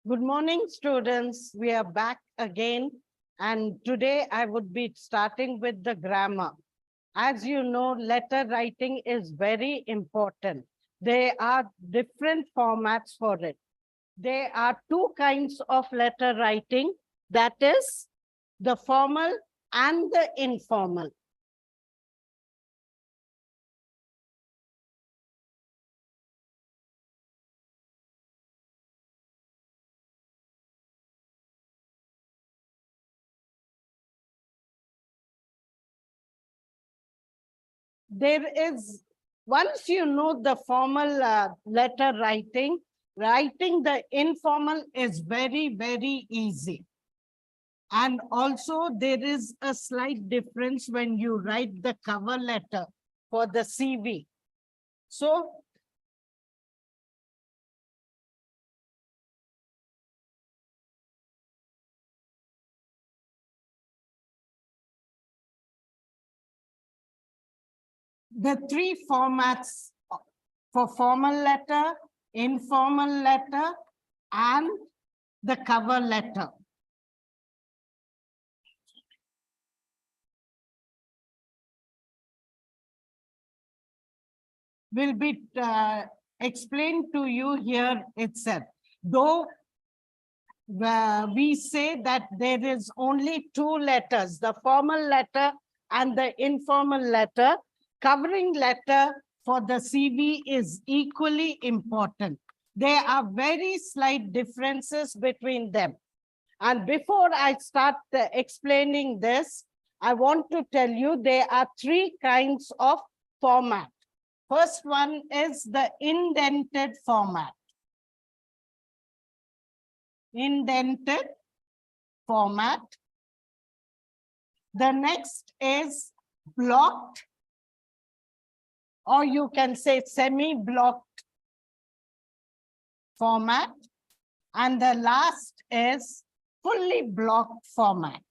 Good morning, students. We are back again, and today I would be starting with the grammar. As you know, letter writing is very important. There are different formats for it. There are two kinds of letter writing, that is the formal and the informal. There is, once you know the formal letter writing, writing the informal is very, very easy. And also there is a slight difference when you write the cover letter for the CV. So the three formats for formal letter, informal letter, and the cover letter. Will be explained to you here itself. Though we say that there is only two letters, the formal letter and the informal letter, covering letter for the CV is equally important. There are very slight differences between them. And before I start explaining this, I want to tell you there are three kinds of format. First one is the indented format. Indented format. The next is blocked, or you can say semi-blocked format. And the last is fully blocked format.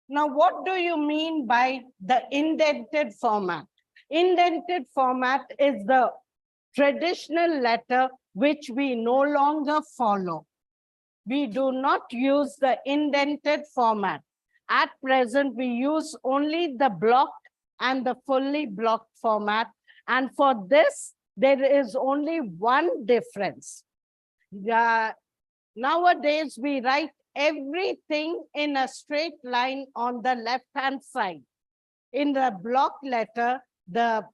Now, what do you mean by the indented format? Indented format is the traditional letter which we no longer follow. We do not use the indented format. At present, we use only the blocked and the fully blocked format. And for this, there is only one difference. Nowadays, we write everything in a straight line on the left-hand side. In the block letter, the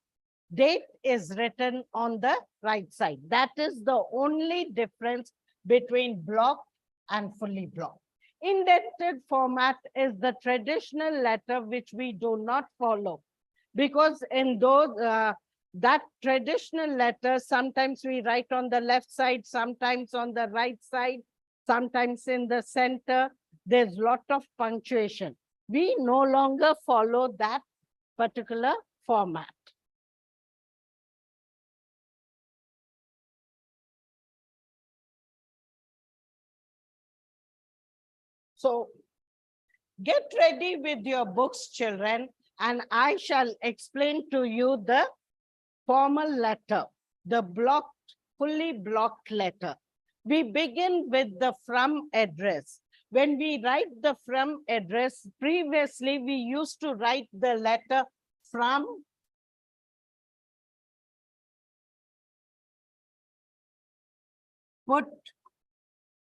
date is written on the right side. That is the only difference between blocked and fully blocked. Indented format is the traditional letter which we do not follow, because in those that traditional letter, sometimes we write on the left side, sometimes on the right side, sometimes in the center. There's a lot of punctuation. We no longer follow that particular format. So get ready with your books, children, and I shall explain to you the formal letter, the blocked, fully blocked letter. We begin with the from address. When we write the from address, previously we used to write the letter from, put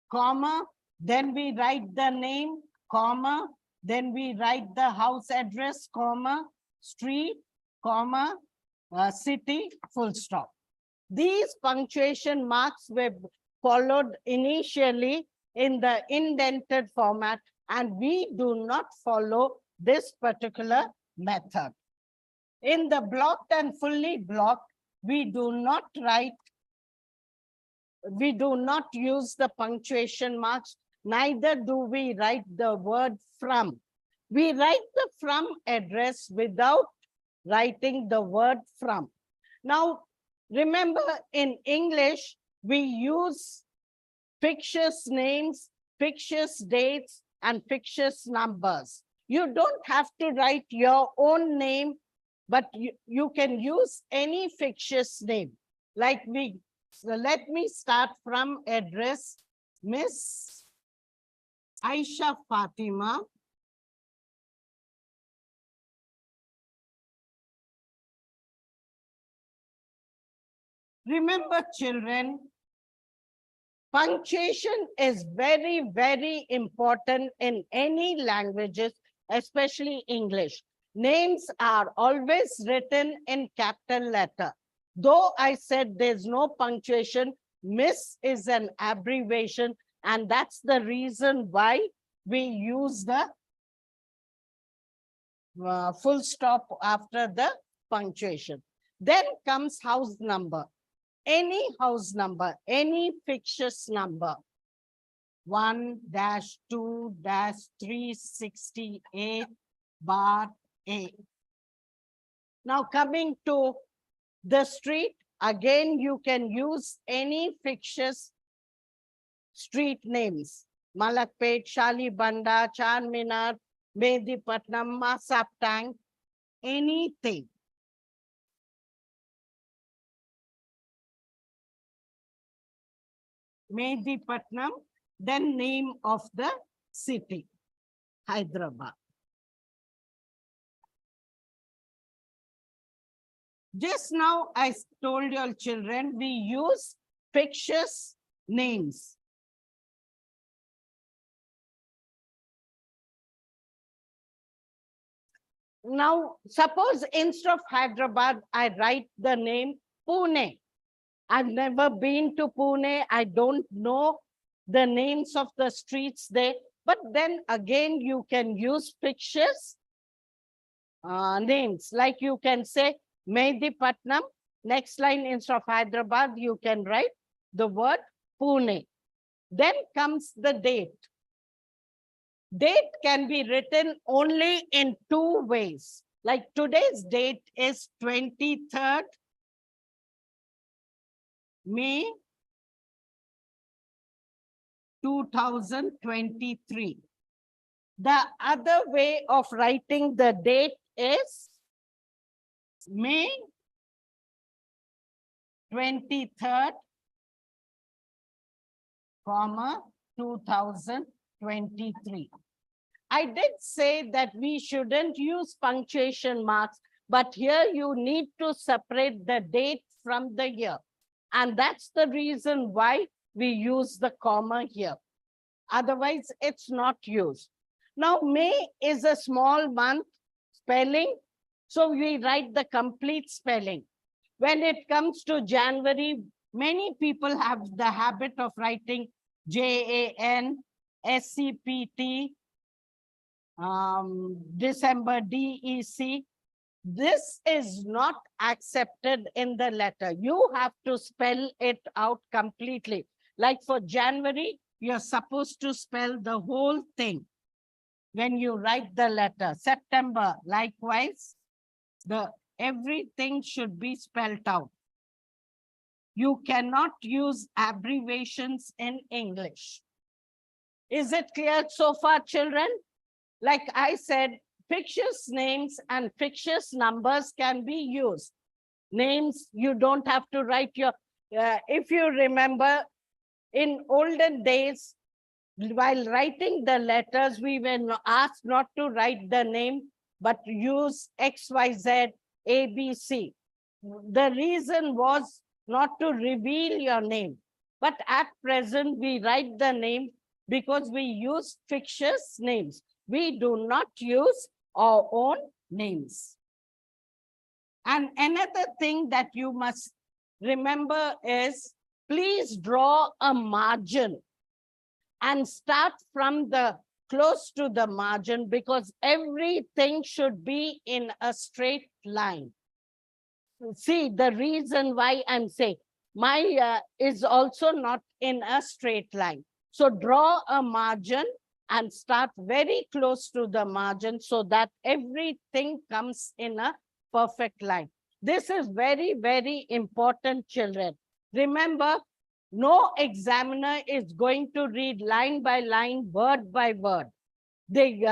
comma, then we write the name, comma, then we write the house address, comma, street, comma, city, full stop. These punctuation marks were followed initially in the indented format, and we do not follow this particular method. In the blocked and fully blocked, we do not use the punctuation marks, neither do we write the word from. We write the from address without writing the word from. Now, remember, in English, we use fictitious names, fictitious dates, and fictitious numbers. You don't have to write your own name, but you can use any fictitious name. Like so let me start from address Miss Aisha Fatima. Remember, children, punctuation is very, very important in any languages, especially English. Names are always written in capital letter. Though I said there's no punctuation, Miss is an abbreviation, and that's the reason why we use the full stop after the punctuation. Then comes house number. Any house number, any fictitious number, 1-2-368 bar A. Now coming to the street, again you can use any fictitious street names. Malakpet, Shalibanda, Charminar, Medipatnam, Masaptang, anything. Medipatnam, then name of the city, Hyderabad. Just now, I told your children, we use fictitious names. Now, suppose instead of Hyderabad, I write the name Pune. I've never been to Pune. I don't know the names of the streets there. But then again, you can use fictitious names. Like you can say Medipatnam. Next line, instead of Hyderabad, you can write the word Pune. Then comes the date. Date can be written only in two ways. Like today's date is 23rd May 2023. The other way of writing the date is May 23rd, 2023. I did say that we shouldn't use punctuation marks, but here you need to separate the date from the year. And that's the reason why we use the comma here. Otherwise, it's not used. Now, May is a small month spelling, so we write the complete spelling. When it comes to January, many people have the habit of writing JANSCPT, December DEC. This is not accepted in the letter. You have to spell it out completely. Like for January, you're supposed to spell the whole thing when you write the letter. September, likewise, everything should be spelled out. You cannot use abbreviations in English. Is it clear so far, children? Like I said, fictitious names and fictitious numbers can be used. Names, you don't have to write your, if you remember, in olden days, while writing the letters, we were asked not to write the name, but use XYZ, ABC. The reason was not to reveal your name. But at present, we write the name because we use fictitious names. We do not use our own names. And another thing that you must remember is, please draw a margin and start from the close to the margin, because everything should be in a straight line. See, the reason why I'm saying my is also not in a straight line. So draw a margin and start very close to the margin so that everything comes in a perfect line. This is very, very important, children. Remember, no examiner is going to read line by line, word by word. they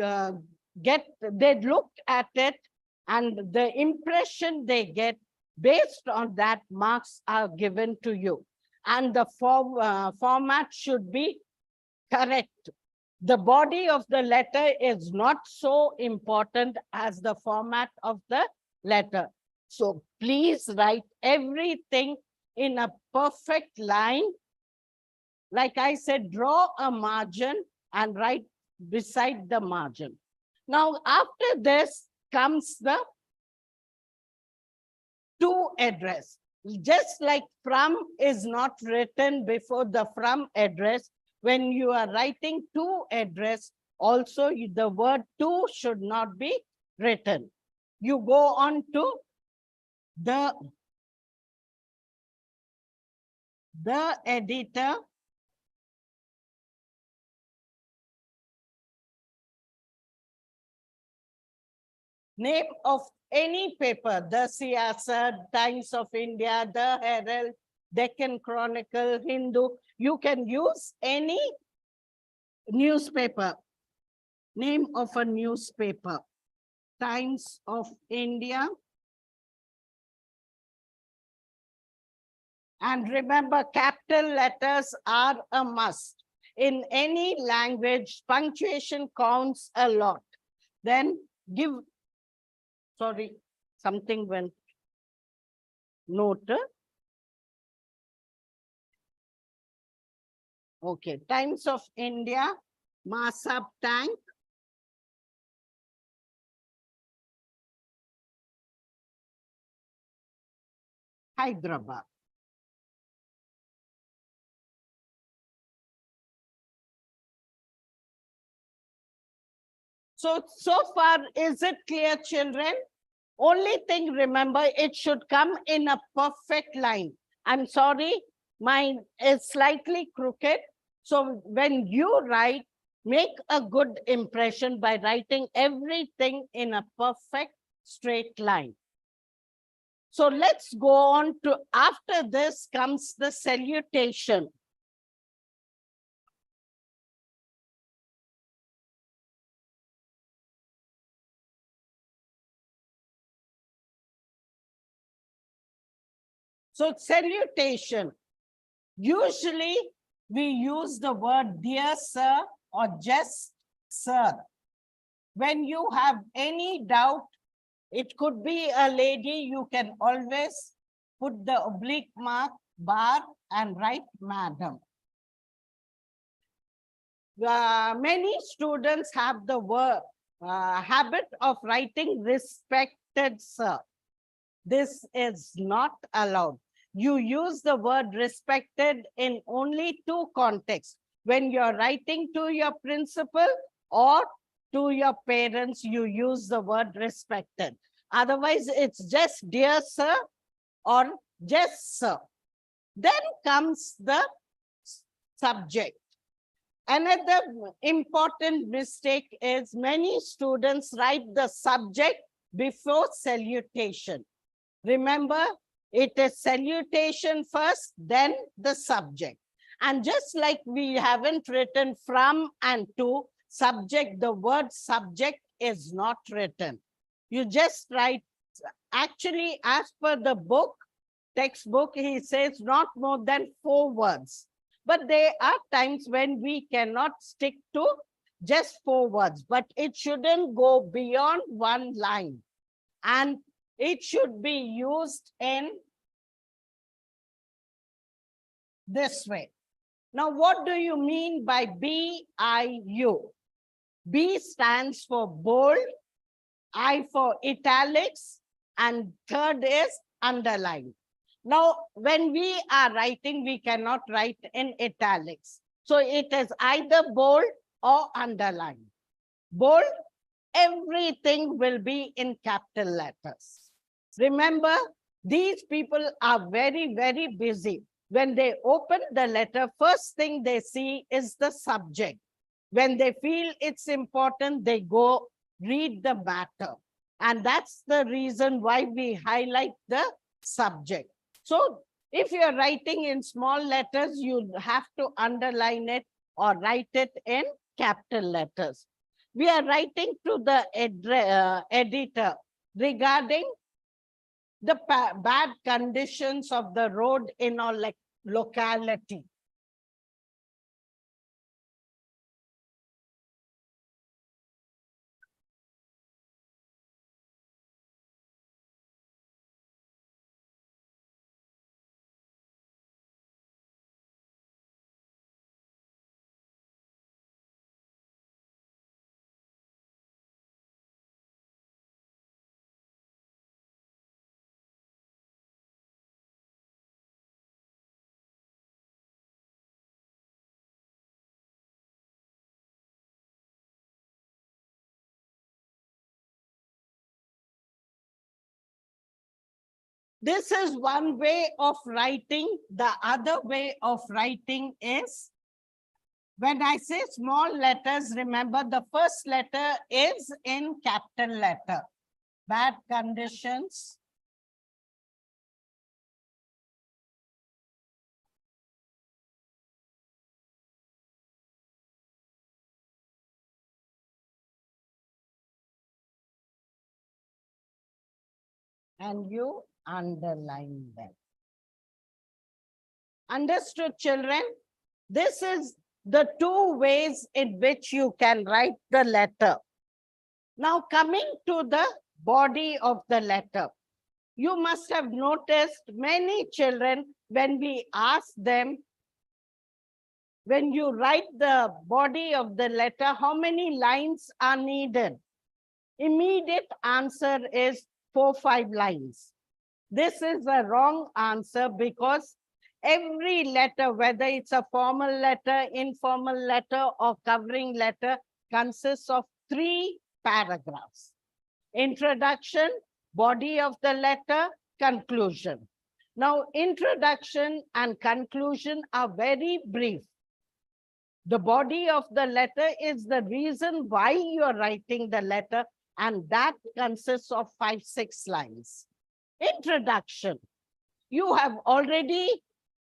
they look at it, and the impression they get, based on that, marks are given to you. And the format should be correct. The body of the letter is not so important as the format of the letter. So please write everything in a perfect line. Like I said, draw a margin and write beside the margin. Now, after this comes the to address. Just like from is not written before the from address, when you are writing to address, also the word to should not be written. You go on to the editor, name of any paper, the Siasat, Times of India, the Herald, Deccan Chronicle, Hindu. You can use any newspaper. Name of a newspaper, Times of India. And remember, capital letters are a must. In any language, punctuation counts a lot. Then give, sorry, something went, note. Okay, Times of India, Masab Tank. Hyderabad. So far, is it clear, children? Only thing, remember, it should come in a perfect line. I'm sorry, mine is slightly crooked. So when you write, make a good impression by writing everything in a perfect straight line. So let's go on to, after this comes the salutation. So salutation, usually we use the word dear sir or just sir. When you have any doubt, it could be a lady, you can always put the oblique mark, bar, and write madam. Many students have the habit of writing respected sir. This is not allowed. You use the word respected in only two contexts. When you're writing to your principal or to your parents, you use the word respected. Otherwise, it's just dear sir or just sir. Then comes the subject. Another important mistake is many students write the subject before salutation. Remember, it is salutation first, then the subject. And just like we haven't written from and to, subject, the word subject is not written. You just write, actually, as per the book, textbook, he says not more than 4 words. But there are times when we cannot stick to just 4 words, but it shouldn't go beyond 1 line. And it should be used in this way. Now, what do you mean by BIU? B stands for bold, I for italics, and third is underline. Now, when we are writing, we cannot write in italics. So it is either bold or underline. Bold, everything will be in capital letters. Remember, these people are very, very busy. When they open the letter, first thing they see is the subject. When they feel it's important, they go read the matter. And that's the reason why we highlight the subject. So if you're writing in small letters, you have to underline it or write it in capital letters. We are writing to the editor regarding the bad conditions of the road in our locality. This is one way of writing. The other way of writing is, when I say small letters, remember the first letter is in capital letter. Bad conditions. And you underline them. Understood, children? This is the two ways in which you can write the letter. Now, coming to the body of the letter, you must have noticed many children, when we ask them, when you write the body of the letter, how many lines are needed? Immediate answer is 4-5 lines. This is a wrong answer, because every letter, whether it's a formal letter, informal letter, or covering letter, consists of 3 paragraphs. Introduction, body of the letter, conclusion. Now, introduction and conclusion are very brief. The body of the letter is the reason why you are writing the letter, and that consists of 5-6 lines. Introduction. You have already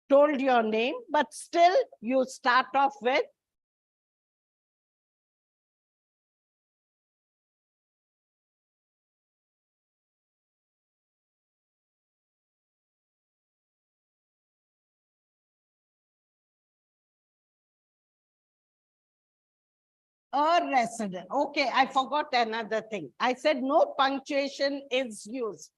told your name, but still you start off with a resident. Okay, I forgot another thing. I said no punctuation is used.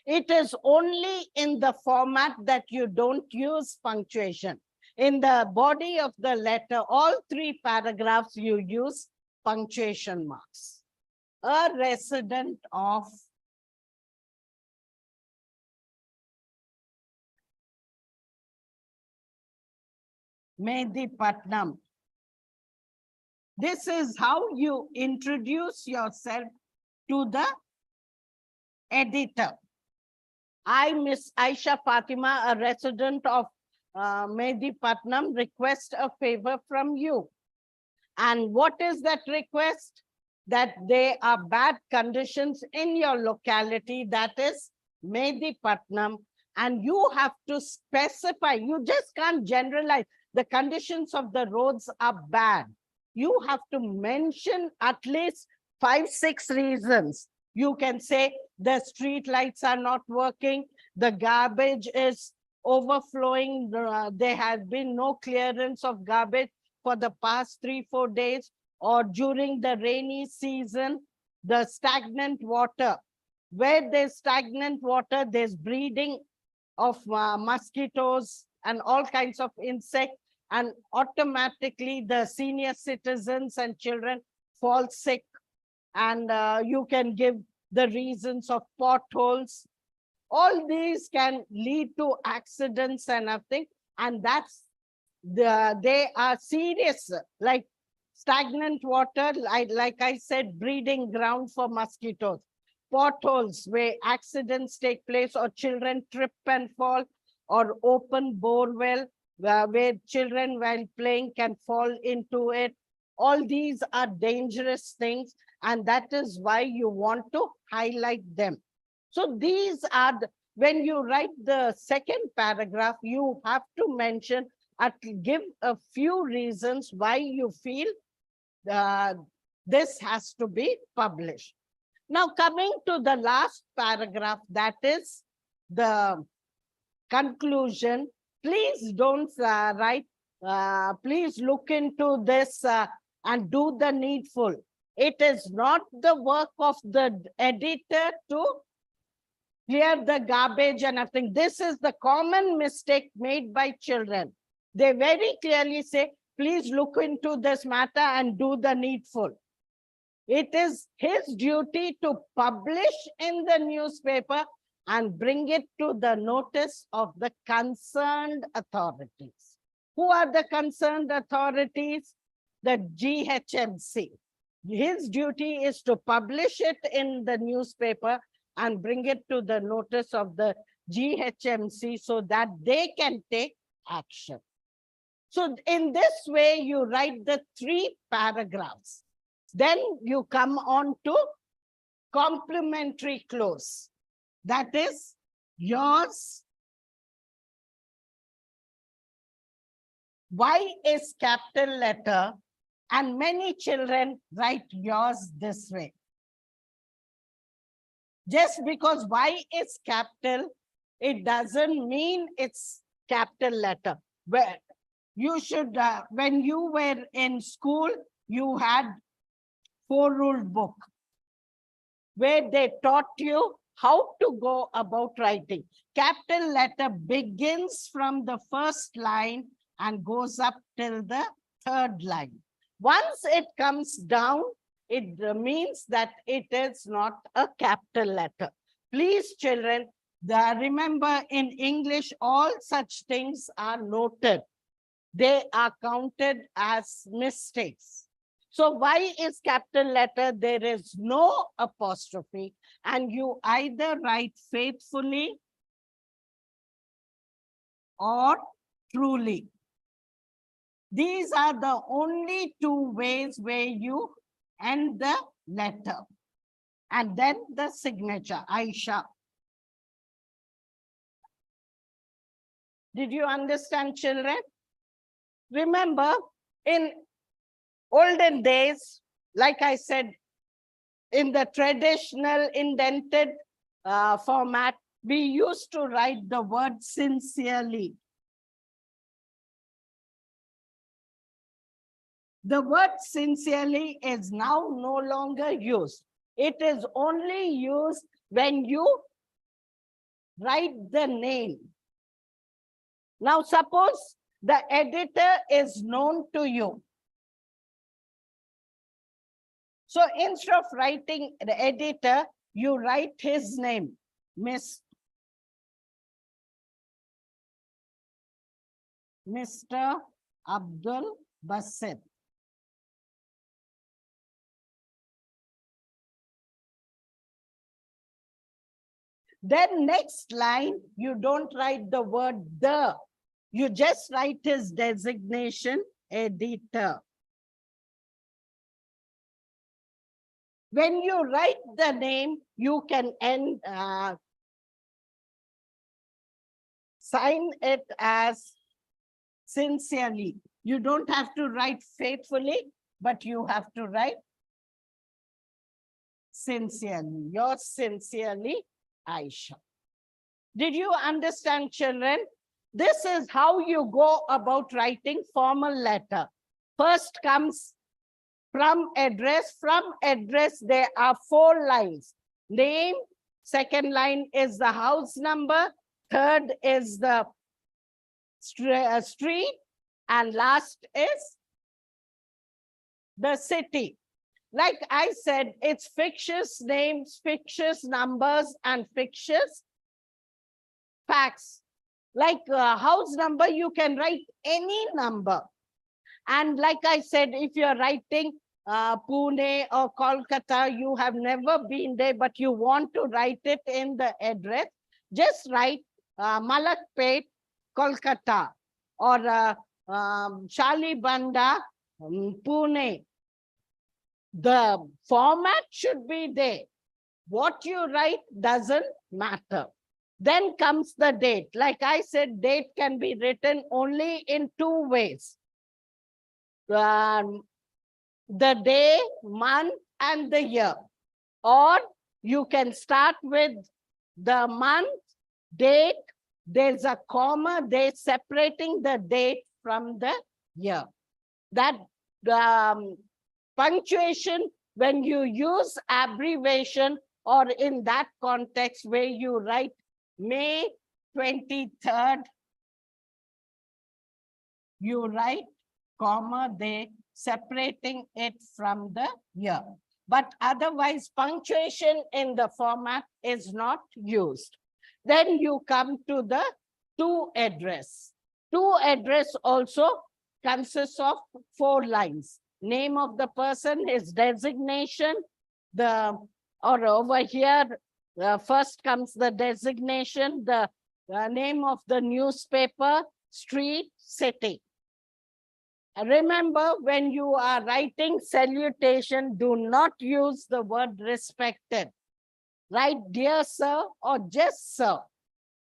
It is only in the format that you don't use punctuation. In the body of the letter, all 3 paragraphs, you use punctuation marks. A resident of Medipatnam. This is how you introduce yourself to the editor. I, Miss Aisha Fatima, a resident of Medipatnam, request a favor from you. And what is that request? That there are bad conditions in your locality, that is Medipatnam, and you have to specify. You just can't generalize. The conditions of the roads are bad. You have to mention at least 5-6 reasons. You can say the street lights are not working, the garbage is overflowing, there has been no clearance of garbage for the past 3-4 days, or during the rainy season, the stagnant water. Where there's stagnant water, there's breeding of mosquitoes and all kinds of insects, and automatically the senior citizens and children fall sick. And you can give the reasons of potholes. All these can lead to accidents and everything, and that's they are serious, like stagnant water, like I said, breeding ground for mosquitoes. Potholes where accidents take place, or children trip and fall, or open borewell where children while playing can fall into it. All these are dangerous things, and that is why you want to highlight them. So these are, when you write the second paragraph, you have to mention, give a few reasons why you feel uh, this has to be published. Now, coming to the last paragraph, that is the conclusion. Please don't write, please look into this and do the needful. It is not the work of the editor to clear the garbage and everything. This is the common mistake made by children. They very clearly say, please look into this matter and do the needful. It is his duty to publish in the newspaper and bring it to the notice of the concerned authorities. Who are the concerned authorities? The GHMC. His duty is to publish it in the newspaper and bring it to the notice of the GHMC so that they can take action. So in this way, you write the 3 paragraphs. Then you come on to complementary clause. That is yours. Y is capital letter, and many children write yours this way. Just because Y is capital, it doesn't mean it's capital letter. Where you should, when you were in school, you had 4-ruled book where they taught you how to go about writing. Capital letter begins from the first line and goes up till the 3rd line. Once it comes down, it means that it is not a capital letter. Please, children, remember in English, all such things are noted. They are counted as mistakes. So Y is capital letter, there is no apostrophe, and you either write faithfully or truly. These are the only 2 ways where you end the letter. And then the signature, Aisha. Did you understand, children? Remember, in olden days, like I said, in the traditional indented format, we used to write the word sincerely. The word sincerely is now no longer used. It is only used when you write the name. Now, suppose the editor is known to you. So instead of writing the editor, you write his name, Mr. Abdul Basit. Then next line, you don't write the word the. You just write his designation, editor. When you write the name, you can sign it as sincerely. You don't have to write faithfully, but you have to write sincerely. Yours sincerely, Aisha. Did you understand, children? This is how you go about writing formal letter. First comes from address. From address, there are 4 lines. Name, second line is the house number, third is the street, and last is the city. Like I said, it's fictitious names, fictitious numbers, and fictitious facts. Like house number, you can write any number. And like I said, if you're writing Pune or Kolkata, you have never been there, but you want to write it in the address, just write Malakpet, Kolkata, or Shalibanda, Pune. The format should be there. What you write doesn't matter. Then comes the date. Like I said, date can be written only in 2 ways. the day, month, and the year. Or you can start with the month, date, there's a comma, they're separating the date from the year. That punctuation, when you use abbreviation or in that context where you write May 23rd, you write comma, they separating it from the year. But otherwise, punctuation in the format is not used. Then you come to the to address. To address also consists of 4 lines. Name of the person, his designation, or over here, first comes the designation, the name of the newspaper, street, city. Remember, when you are writing salutation, do not use the word respected. Write dear sir or just sir.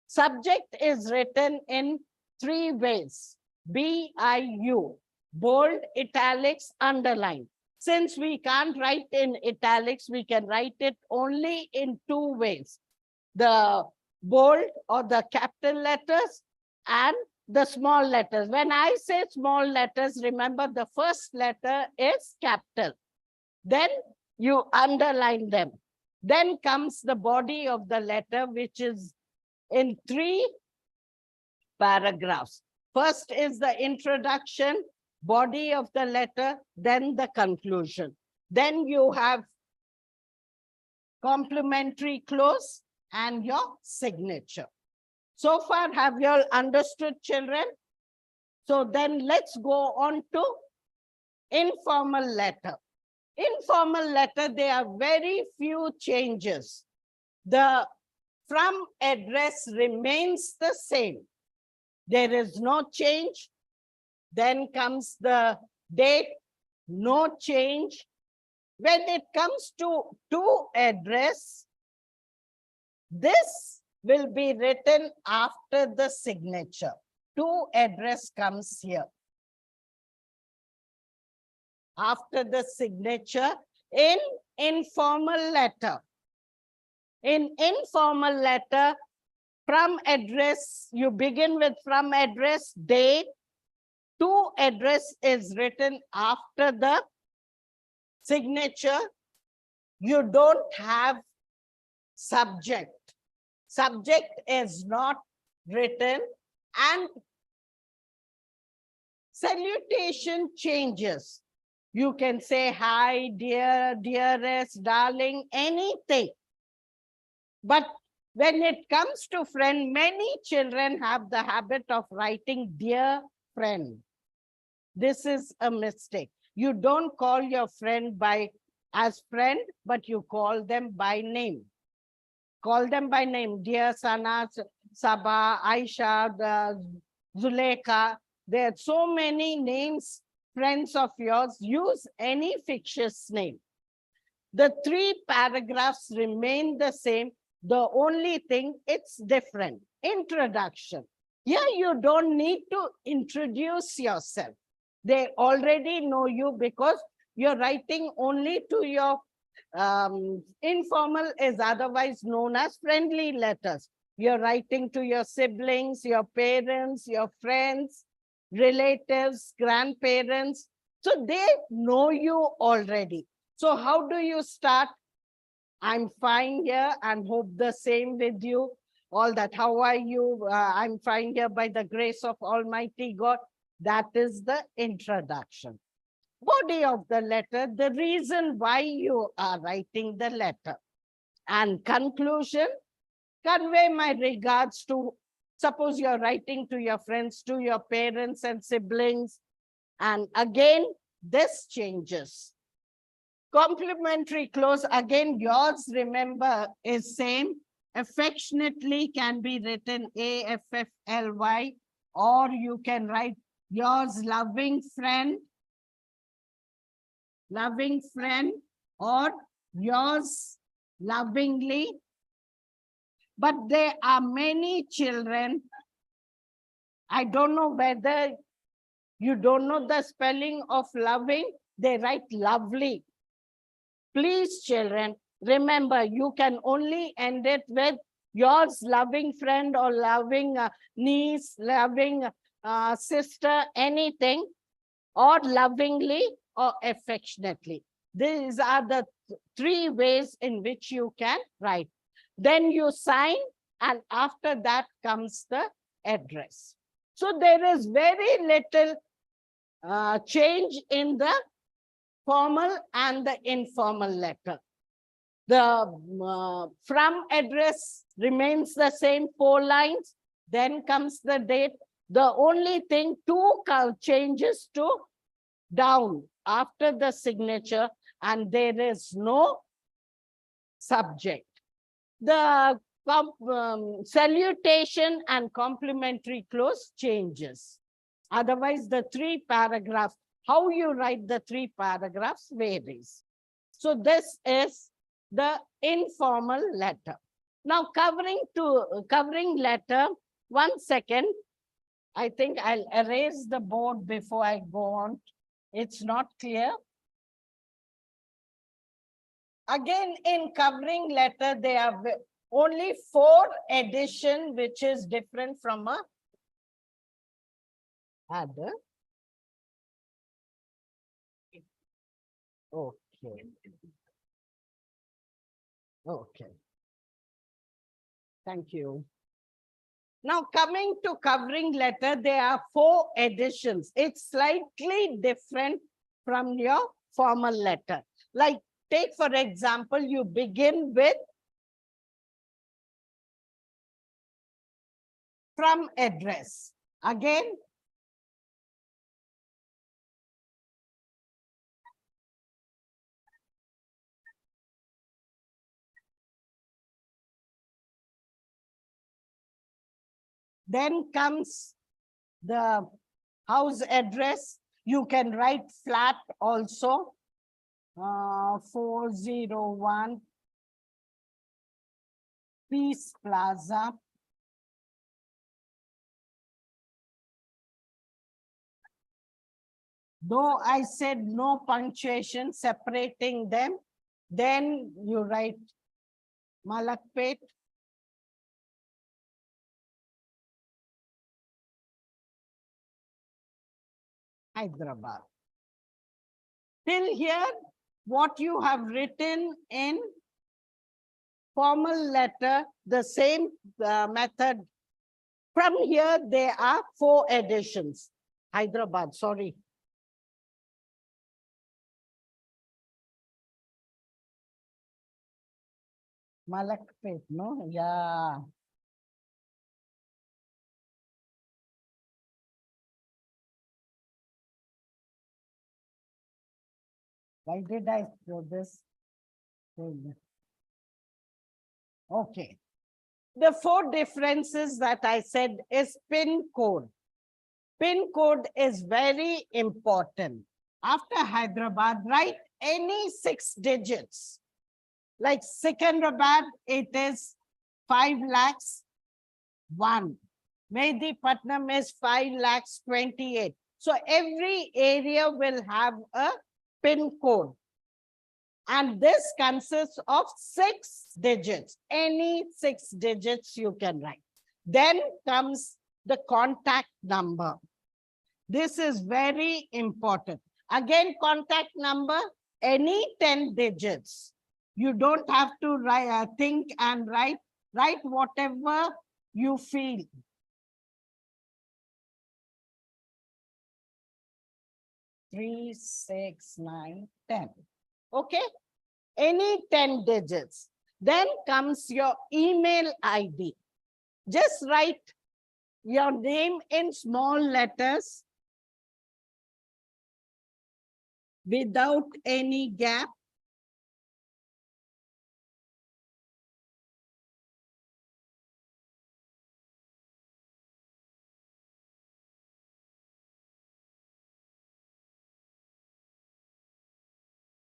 Subject is written in 3 ways. BIU, bold, italics, underline. Since we can't write in italics, we can write it only in 2 ways. The bold or the capital letters and the small letters. When I say small letters, remember the first letter is capital. Then you underline them. Then comes the body of the letter, which is in 3 paragraphs. First is the introduction, body of the letter, then the conclusion. Then you have complementary clause and your signature. So far, have you all understood, children? So then let's go on to informal letter. Informal letter, there are very few changes. The from address remains the same. There is no change. Then comes the date, no change. When it comes to address, this will be written after the signature. To address comes here. After the signature in informal letter. In informal letter, from address, you begin with from address, date. To address is written after the signature. You don't have subject. Subject is not written, and salutation changes. You can say hi, dear, dearest, darling, anything. But when it comes to friend, many children have the habit of writing dear friend. This is a mistake. You don't call your friend as friend, but you call them by name. Call them by name, dear Sana, Sabah, Aisha, Zulekha. There are so many names, friends of yours. Use any fictitious name. The 3 paragraphs remain the same. The only thing, it's different. Introduction. Here you don't need to introduce yourself. They already know you because you're writing only to your informal is otherwise known as friendly letters. You're writing to your siblings, your parents, your friends, relatives, grandparents. So they know you already. So how do you start? I'm fine here and hope the same with you. All that. How are you? I'm fine here by the grace of Almighty God. That is the introduction. Body of the letter, the reason why you are writing the letter. And conclusion, convey my regards to, suppose you're writing to your friends, to your parents and siblings. And again, this changes. Complementary clause, again, yours, remember, is same. Affectionately can be written AFFLY, or you can write yours loving friend, or yours lovingly. But there are many children, I don't know whether you don't know the spelling of loving, they write lovely. Please, children, remember, you can only end it with yours loving friend or loving niece, loving sister, anything, or lovingly or affectionately. These are the three ways in which you can write. Then you sign, and after that comes the address. So there is very little change in the formal and the informal letter. The from address remains the same, 4 lines. Then comes the date. The only thing, 2 changes to down after the signature, and there is no subject. The salutation and complimentary close changes. Otherwise, the 3 paragraphs, how you write the 3 paragraphs varies. So this is the informal letter. Now covering letter, 1 second. I think I'll erase the board before I go on. It's not clear. Again, in covering letter, there are only 4 addition, which is different from a other. Okay. Okay. Thank you. Now, coming to covering letter, there are 4 additions. It's slightly different from your formal letter. Like, take for example, you begin with from address. Again, then comes the house address. You can write flat also. 401 Peace Plaza. Though I said no punctuation separating them, then you write Malakpet. Hyderabad. Till here, what you have written in formal letter, the same method. From here, there are 4 additions. Hyderabad, sorry. Malakpet, no? Yeah. Why did I do this? Okay. The 4 differences that I said is PIN code. PIN code is very important. After Hyderabad, write any 6 digits. Like Secunderabad, it is 5 lakhs 1. Mehdipatnam is 5 lakhs 28. So every area will have a PIN code. And this consists of 6 digits. Any 6 digits you can write. Then comes the contact number. This is very important. Again, contact number, any 10 digits. You don't have to write, think and write. Write whatever you feel. Three, 6, 9, 10. Okay? Any 10 digits. Then comes your email ID. Just write your name in small letters without any gap.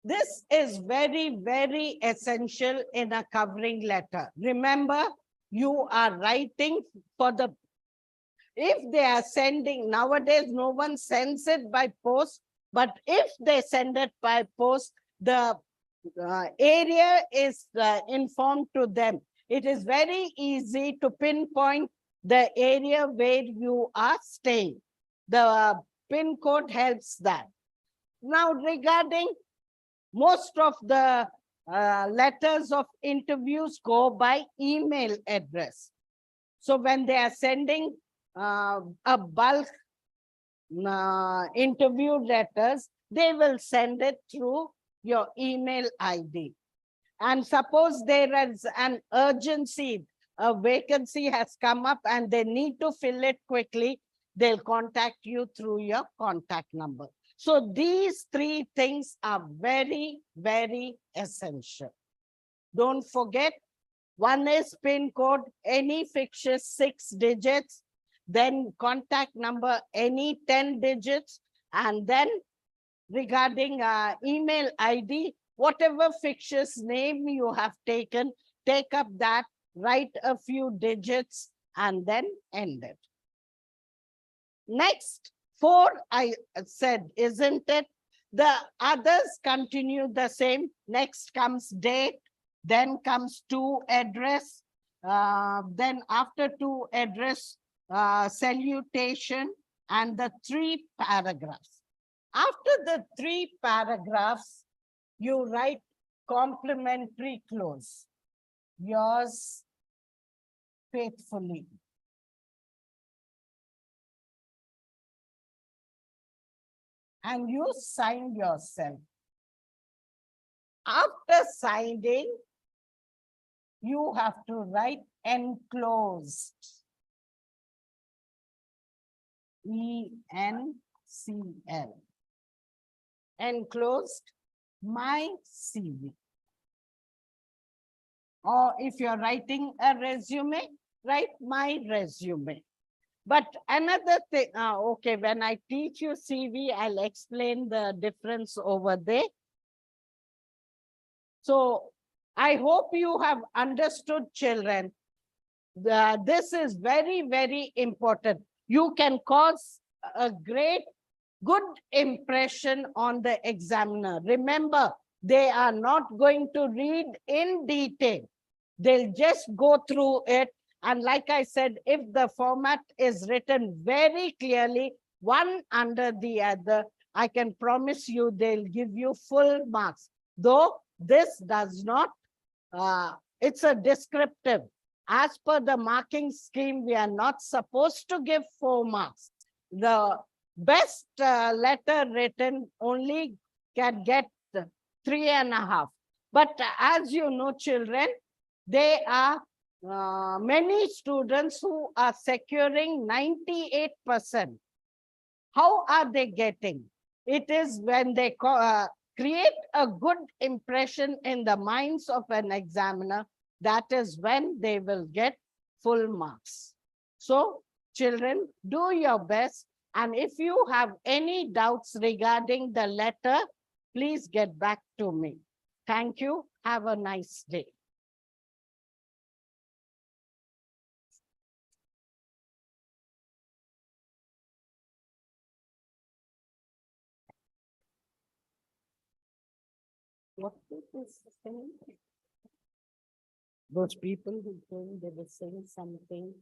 This is very, very essential in a covering letter. Remember, you are writing for the, if they are sending, nowadays no one sends it by post, But if they send it by post, the area is informed to them. It is very easy to pinpoint the area where you are staying. The PIN code helps that. Now, regarding most of the letters of interviews go by email address. So when they are sending a bulk interview letters, they will send it through your email ID. And suppose there is an urgency, a vacancy has come up and they need to fill it quickly, they'll contact you through your contact number. So these three things are very, very essential. Don't forget, one is PIN code, any fictitious 6 digits, then contact number, any 10 digits, and then regarding email ID, whatever fictitious name you have taken, take up that, write a few digits, and then end it. Next, 4 I said, isn't it? The others continue the same. Next comes date, then comes to address, then after to address, salutation, and the 3 paragraphs. After the 3 paragraphs, you write complimentary close. Yours faithfully. And you sign yourself. After signing, you have to write enclosed. E-N-C-L. Enclosed, my CV. Or if you're writing a resume, write my resume. But another thing, okay, when I teach you CV, I'll explain the difference over there. So I hope you have understood, children. This is very, very important. You can cause a good impression on the examiner. Remember, they are not going to read in detail. They'll just go through it. And like I said, if the format is written very clearly, one under the other, I can promise you they'll give you full marks. Though this does not, it's a descriptive. As per the marking scheme, we are not supposed to give 4 marks. The best letter written only can get 3.5. But as you know, children, there are many students who are securing 98%. How are they getting? It is when they create a good impression in the minds of an examiner, that is when they will get full marks. So, children, do your best. And if you have any doubts regarding the letter, please get back to me. Thank you. Have a nice day. What is saying? Those people who came, they were saying something.